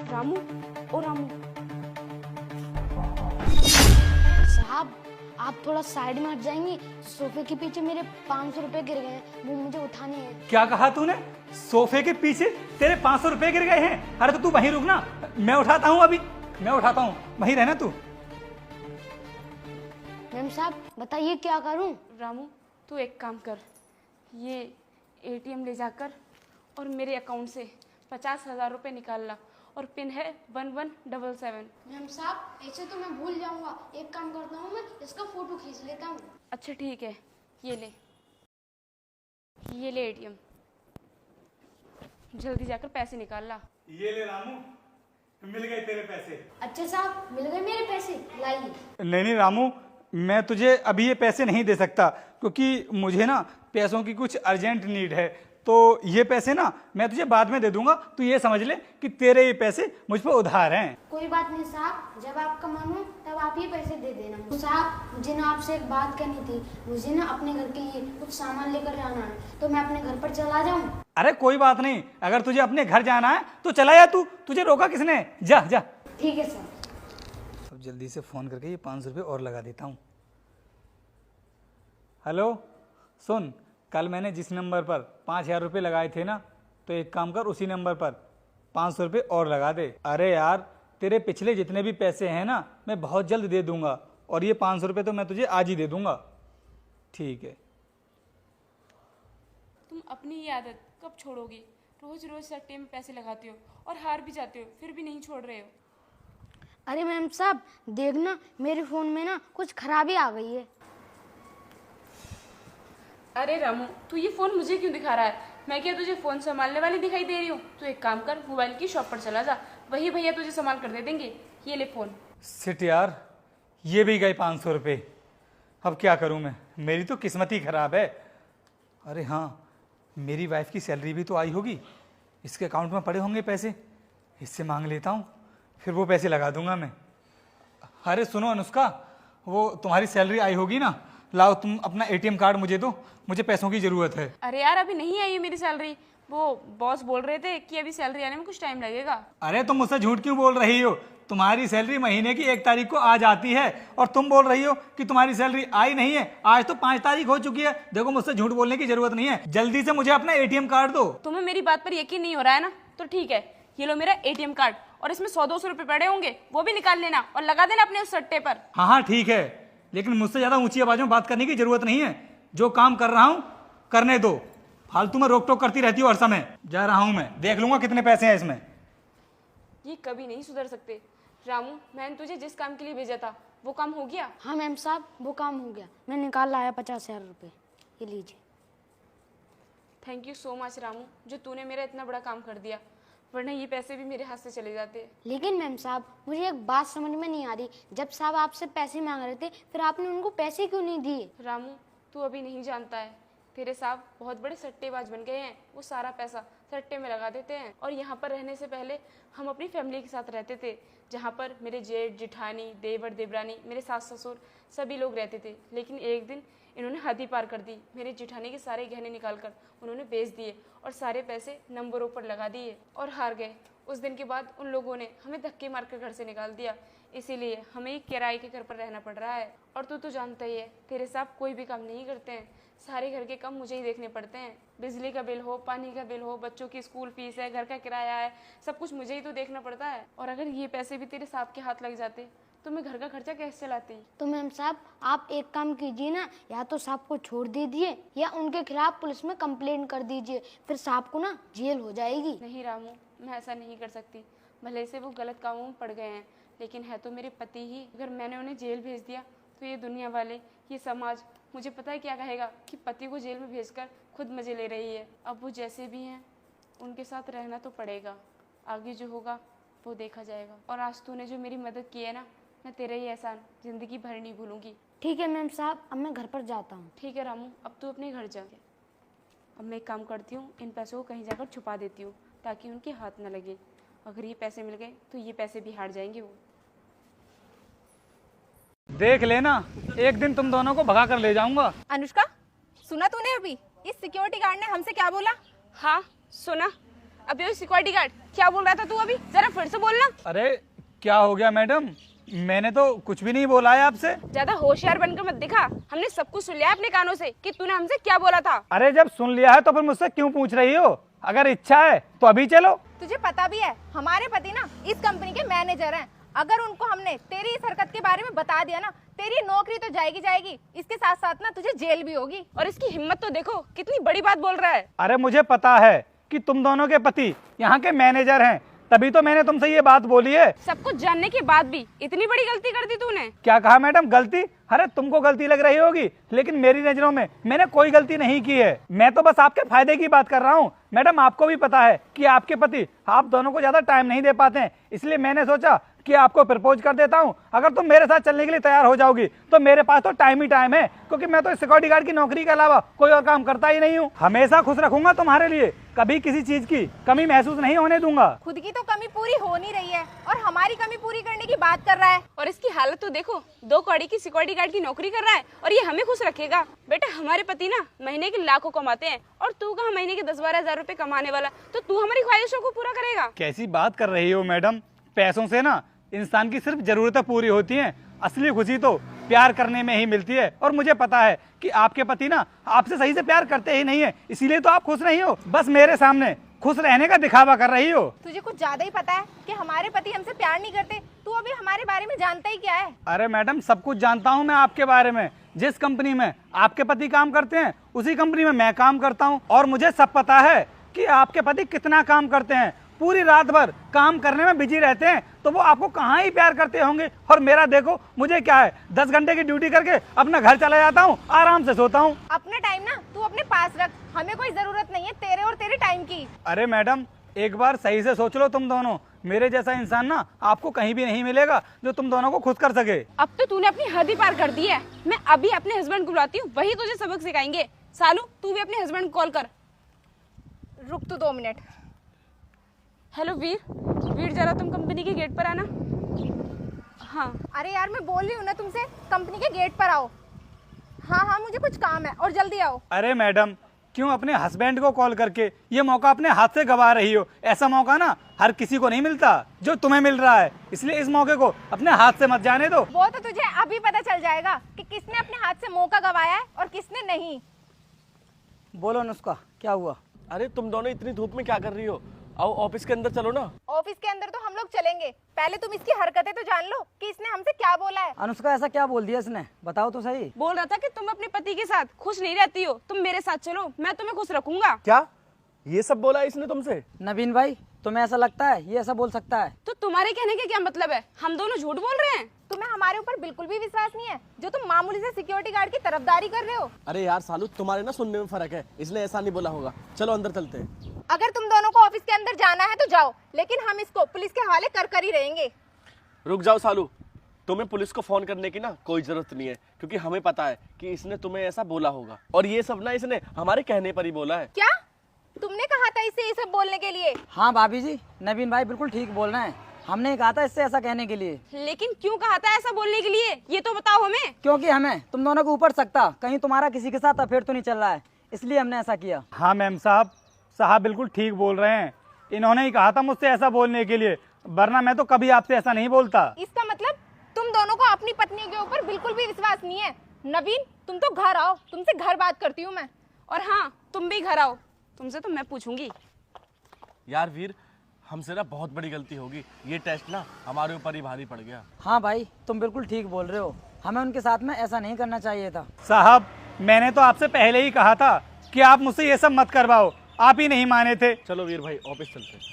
रामू, ओ रामू साहब, आप थोड़ा साइड में हट जाएंगे। सोफे के पीछे मेरे 500 रुपए गिर गए हैं, वो मुझे उठाने हैं। क्या कहा तूने? सोफे के पीछे तेरे 500 रुपए गिर गए हैं? अरे तो तू वहीं रुक ना, मैं उठाता हूँ, अभी मैं उठाता हूँ, वहीं रहना तू। मैम साहब बताइए क्या करूं? रामू, तू एक काम कर, ये एटीएम ले जाकर और मेरे अकाउंट से 50,000 रुपये निकाल ला, और पिन है 1177। मैम साहब ऐसे तो मैं भूल जाऊंगा, एक काम करता हूँ, मैं इसका फोटो खींच लेता हूँ। अच्छा ठीक है, ये ले एटीएम, जल्दी जाकर पैसे निकाल ला। ये ले रामू, मिल गए तेरे पैसे। अच्छा साहब मिल गए मेरे पैसे, लाइए। नहीं रामू, मैं तुझे अभी ये पैसे नहीं दे सकता, क्योंकि मुझे ना पैसों की कुछ अर्जेंट नीड है। तो ये पैसे ना मैं तुझे बाद में दे दूंगा, तू ये समझ ले कि तेरे ये पैसे मुझ पर उधार हैं। कोई बात नहीं साहब, जब आपका मन हो तब आप ये पैसे दे देना। तो साहब मुझे ना आपसे एक बात करनी थी, मुझे ना अपने घर के लिए कुछ सामान लेकर जाना है, तो मैं अपने घर पर चला जाऊं? अरे कोई बात नहीं, अगर तुझे अपने घर जाना है तो चला जा, तू तुझे रोका किसने? जा जा। ठीक है सर। अब जल्दी से फोन करके ये 500 रुपये और लगा देता हूँ। हेलो सुन, कल मैंने जिस नंबर पर 5,000 रुपये लगाए थे ना, तो एक काम कर, उसी नंबर पर 500 रुपये और लगा दे। अरे यार, तेरे पिछले जितने भी पैसे हैं ना मैं बहुत जल्द दे दूंगा, और ये 500 रुपये तो मैं तुझे आज ही दे दूंगा। ठीक है। तुम अपनी ये आदत कब छोड़ोगी? रोज रोज सट्टे में पैसे लगाते हो और हार भी जाते हो, फिर भी नहीं छोड़ रहे हो। अरे मैम साहब देखना, मेरे फोन में ना कुछ खराबी आ गई है। अरे रामू, तू ये फ़ोन मुझे क्यों दिखा रहा है? मैं क्या तुझे फ़ोन संभालने वाली दिखाई दे रही हूँ? तू एक काम कर, मोबाइल की शॉप पर चला जा, वही भैया तुझे संभाल कर दे देंगे। ये ले फ़ोन। सिट यार, ये भी गए 500 रुपये। अब क्या करूं मैं, मेरी तो किस्मत ही खराब है। अरे हाँ, मेरी वाइफ की सैलरी भी तो आई होगी, इसके अकाउंट में पड़े होंगे पैसे, इससे मांग लेता हूँ, फिर वो पैसे लगा दूंगा मैं। अरे सुनो अनुष्का, वो तुम्हारी सैलरी आई होगी ना, लाओ तुम अपना एटीएम कार्ड मुझे दो, मुझे पैसों की ज़रूरत है। अरे यार, अभी नहीं आई है मेरी सैलरी। वो बॉस बोल रहे थे कि अभी सैलरी आने में कुछ टाइम लगेगा। अरे तुम मुझसे झूठ क्यों बोल रही हो? तुम्हारी सैलरी महीने की 1 तारीख को आ जाती है, और तुम बोल रही हो कि तुम्हारी सैलरी आई नहीं है। आज तो 5 तारीख हो चुकी है। देखो, मुझसे झूठ बोलने की जरूरत नहीं है, जल्दी से मुझे अपना एटीएम कार्ड दो। तुम्हें मेरी बात पर यकीन नहीं हो रहा है ना? तो ठीक है, ये लो मेरा एटीएम कार्ड, और इसमें 100-200 रुपए पड़े होंगे, वो भी निकाल लेना और लगा देना अपने उस सट्टे पर। हाँ हाँ ठीक है, लेकिन मुझसे ज्यादा ऊंची आवाजों में बात करने की जरूरत नहीं है। जो काम कर रहा हूँ करने दो, फालतू में रोक टोक करती रहती हो हर समय। जा रहा हूँ मैं, देख लूंगा कितने पैसे हैं इसमें। ये कभी नहीं सुधर सकते। रामू, मैंने तुझे जिस काम के लिए भेजा था वो काम हो गया? हाँ मैम साहब वो काम हो गया, मैं निकाल लाया 50,000 रुपये, ये लीजिए। Thank you so much Ramu, जो तूने मेरा इतना बड़ा काम कर दिया, वरना ये पैसे भी मेरे हाथ से चले जाते। लेकिन मैम साहब मुझे एक बात समझ में नहीं आ रही, जब साहब आपसे पैसे मांग रहे थे फिर आपने उनको पैसे क्यों नहीं दिए? रामू, तू अभी नहीं जानता है, तेरे साहब बहुत बड़े सट्टेबाज बन गए हैं। वो सारा पैसा सट्टे में लगा देते हैं। और यहाँ पर रहने से पहले हम अपनी फैमिली के साथ रहते थे, जहाँ पर मेरे जेठ जेठानी, देवर देवरानी, मेरे सास ससुर सभी लोग रहते थे। लेकिन एक दिन इन्होंने हद ही पार कर दी। मेरे जेठानी के सारे गहने निकाल कर उन्होंने बेच दिए और सारे पैसे नंबरों पर लगा दिए और हार गए। उस दिन के बाद उन लोगों ने हमें धक्के मार कर घर से निकाल दिया, इसीलिए हमें किराए के घर पर रहना पड़ रहा है। और तू तो जानता ही है, तेरे साहब कोई भी काम नहीं करते हैं, सारे घर के काम मुझे ही देखने पड़ते हैं। बिजली का बिल हो, पानी का बिल हो, बच्चों की स्कूल फीस है, घर का किराया है, सब कुछ मुझे ही तो देखना पड़ता है। और अगर ये पैसे भी तेरे साहब के हाथ लग जाते तो मैं घर का खर्चा कैसे चलाती? तो मैम साहब आप एक काम कीजिए ना, या तो साहब को छोड़ दीजिए या उनके खिलाफ पुलिस में कंप्लेंट कर दीजिए, फिर साहब को ना जेल हो जाएगी। नहीं रामू, मैं ऐसा नहीं कर सकती। भले से वो गलत कामों में पड़ गए हैं, लेकिन है तो मेरे पति ही। अगर मैंने उन्हें जेल भेज दिया तो ये दुनिया वाले, ये समाज मुझे पता है क्या कहेगा कि पति को जेल में भेजकर खुद मजे ले रही है। अब वो जैसे भी हैं उनके साथ रहना तो पड़ेगा, आगे जो होगा वो देखा जाएगा। और आज तूने जो मेरी मदद की है ना, मैं तेरा ही एहसान जिंदगी भर नहीं भूलूंगी। ठीक है मैम साहब, अब मैं घर पर जाता हूँ। ठीक है रामू, अब तू अपने घर जा। अब मैं एक काम करती हूँ, इन पैसों को कहीं जाकर छुपा देती हूँ ताकि उनके हाथ न लगे। अगर ये पैसे मिल गए तो ये पैसे भी हार जाएंगे वो। देख लेना, एक दिन तुम दोनों को भगा कर ले जाऊंगा। अनुष्का, सुना तूने अभी इस सिक्योरिटी गार्ड ने हमसे क्या बोला? हाँ सुना, अबे वो सिक्योरिटी गार्ड, क्या बोल रहा था तू अभी? जरा फिर से बोलना। अरे क्या हो गया मैडम, मैंने तो कुछ भी नहीं बोला है आपसे। ज्यादा होशियार बनकर मत दिखा, हमने सब कुछ सुन लिया अपने कानों से कि तूने हमसे क्या बोला था। अरे जब सुन लिया है तो फिर मुझसे क्यों पूछ रही हो? अगर इच्छा है तो अभी चलो। तुझे पता भी है हमारे पति ना इस कंपनी के मैनेजर हैं। अगर उनको हमने तेरी इस हरकत के बारे में बता दिया ना, तेरी नौकरी तो जाएगी, इसके साथ साथ ना तुझे जेल भी होगी। और इसकी हिम्मत तो देखो, कितनी बड़ी बात बोल रहा है। अरे मुझे पता है कि तुम दोनों के पति यहाँ के मैनेजर हैं, तभी तो मैंने तुमसे ये बात बोली है। सब कुछ जानने के बाद भी इतनी बड़ी गलती कर दी तूने। क्या कहा मैडम, गलती? अरे तुमको गलती लग रही होगी, लेकिन मेरी नजरों में मैंने कोई गलती नहीं की है। मैं तो बस आपके फायदे की बात कर रहा हूँ। मैडम आपको भी पता है कि आपके पति आप दोनों को ज्यादा टाइम नहीं दे पाते हैं, इसलिए मैंने सोचा कि आपको प्रपोज कर देता हूँ। अगर तुम मेरे साथ चलने के लिए तैयार हो जाओगी तो मेरे पास तो टाइम ही टाइम है, क्योंकि मैं तो सिक्योरिटी गार्ड की नौकरी के अलावा कोई और काम करता ही नहीं हूँ। हमेशा खुश रखूंगा तुम्हारे लिए, कभी किसी चीज की कमी महसूस नहीं होने दूंगा। खुद की तो कमी पूरी हो नहीं रही है और हमारी कमी पूरी करने की बात कर रहा है। और इसकी हालत तो देखो, 2 कौड़ी की सिक्योरिटी गार्ड की नौकरी कर रहा है और ये हमें खुश रखेगा। बेटा हमारे पति ना महीने के लाखों कमाते हैं और तू कहाँ महीने के 10-12 हजार रुपए कमाने वाला, तो तू हमारी ख्वाहिशों को पूरा करेगा। कैसी बात कर रही हो मैडम, पैसों से ना इंसान की सिर्फ जरूरतें पूरी होती हैं, असली खुशी तो प्यार करने में ही मिलती है। और मुझे पता है कि आपके पति ना आपसे सही से प्यार करते ही नहीं है, इसीलिए तो आप खुश नहीं हो, बस मेरे सामने खुश रहने का दिखावा कर रही हो। तुझे कुछ ज्यादा ही पता है कि हमारे पति हमसे प्यार नहीं करते। तू अभी हमारे बारे में जानता ही क्या है? अरे मैडम सब कुछ जानता हूँ मैं आपके बारे में। जिस कंपनी में आपके पति काम करते हैं उसी कंपनी में मैं काम करता हूँ, और मुझे सब पता है कि आपके पति कितना काम करते हैं। पूरी रात भर काम करने में बिजी रहते हैं, तो वो आपको कहाँ ही प्यार करते होंगे। और मेरा देखो, मुझे क्या है, 10 घंटे की ड्यूटी करके अपना घर चला जाता हूँ, आराम से सोता हूँ। अपना टाइम ना तू अपने पास रख, हमें कोई जरूरत नहीं है तेरे और तेरे टाइम की। अरे मैडम एक बार सही से सोच लो तुम दोनों, मेरे जैसा इंसान ना आपको कहीं भी नहीं मिलेगा जो तुम दोनों को खुश कर सके। अब तो तूने अपनी हद ही पार कर दी है। मैं अभी अपने हस्बैंड को बुलाती हूँ, वही तुझे सबक सिखाएंगे। सालू तू भी अपने हस्बैंड को कॉल कर। रुक तू 2 मिनट। हेलो वीर, वीर जरा तुम कंपनी के गेट पर आना। हाँ अरे यार मैं बोल रही हूँ ना तुमसे, कंपनी के गेट पर आओ। हाँ मुझे कुछ काम है और जल्दी आओ। अरे मैडम क्यों अपने हस्बैंड को कॉल करके ये मौका अपने हाथ से गवा रही हो? ऐसा मौका ना हर किसी को नहीं मिलता जो तुम्हें मिल रहा है, इसलिए इस मौके को अपने हाथ से मत जाने दो। वो तो तुझे अभी पता चल जाएगा कि किसने अपने हाथ से मौका गवाया है और किसने नहीं। बोलो अनुष्का, क्या हुआ? अरे तुम दोनों इतनी धूप में क्या कर रही हो? आओ ऑफिस के अंदर चलो ना। ऑफिस के अंदर तो हम लोग चलेंगे, पहले तुम इसकी हरकतें तो जान लो कि इसने हमसे क्या बोला है। अनुष्का ऐसा क्या बोल दिया इसने, बताओ तो सही। बोल रहा था कि तुम अपने पति के साथ खुश नहीं रहती हो, तुम मेरे साथ चलो, मैं तुम्हें खुश रखूंगा। क्या ये सब बोला इसने तुमसे? नवीन भाई तुम्हें ऐसा लगता है ये ऐसा बोल सकता है? तो तुम्हारे कहने का क्या मतलब है? हम दोनों झूठ बोल रहे हैं? तुम्हें हमारे ऊपर बिल्कुल भी विश्वास नहीं है जो तुम मामूली से सिक्योरिटी गार्ड की तरफदारी कर रहे हो। अरे यार सालू, तुम्हारे ना सुनने में फर्क है, इसने ऐसा नहीं बोला होगा। चलो अंदर चलते हैं। अगर तुम दोनों को ऑफिस के अंदर जाना है तो जाओ, लेकिन हम इसको पुलिस के हवाले कर ही रहेंगे। रुक जाओ सालू, तुम्हें पुलिस को फोन करने की ना कोई जरूरत नहीं है, क्योंकि हमें पता है कि इसने तुम्हें ऐसा बोला होगा, और ये सब ना इसने हमारे कहने पर ही बोला है। क्या तुमने कहा था इसे ये सब बोलने के लिए? हाँ भाभी जी, नवीन भाई बिल्कुल ठीक बोल रहे हैं, हमने कहा था इससे ऐसा कहने के लिए। लेकिन क्यों कहा था ऐसा बोलने के लिए, ये तो बताओ हमें। क्योंकि हमें तुम दोनों को ऊपर सकता, कहीं तुम्हारा किसी के साथ अफेयर तो नहीं चल रहा है, इसलिए हमने ऐसा किया। हाँ मैम साहब बिल्कुल ठीक बोल रहे हैं, इन्होंने ही कहा था मुझसे ऐसा बोलने के लिए, वरना मैं तो कभी आपसे ऐसा नहीं बोलता। इसका मतलब तुम दोनों को अपनी पत्नी के ऊपर बिल्कुल भी विश्वास नहीं है। नवीन तुम तो घर आओ, तुमसे घर बात करती हूँ मैं। और हाँ तुम भी घर आओ, तुमसे तो मैं पूछूंगी। यार वीर, हमसे ना बहुत बड़ी गलती होगी, ये टेस्ट ना हमारे ऊपर ही भारी पड़ गया। हाँ भाई तुम बिल्कुल ठीक बोल रहे हो, हमें उनके साथ में ऐसा नहीं करना चाहिए था। साहब मैंने तो आपसे पहले ही कहा था कि आप मुझसे ये सब मत करवाओ, आप ही नहीं माने थे। चलो वीर भाई ऑफिस चलते हैं।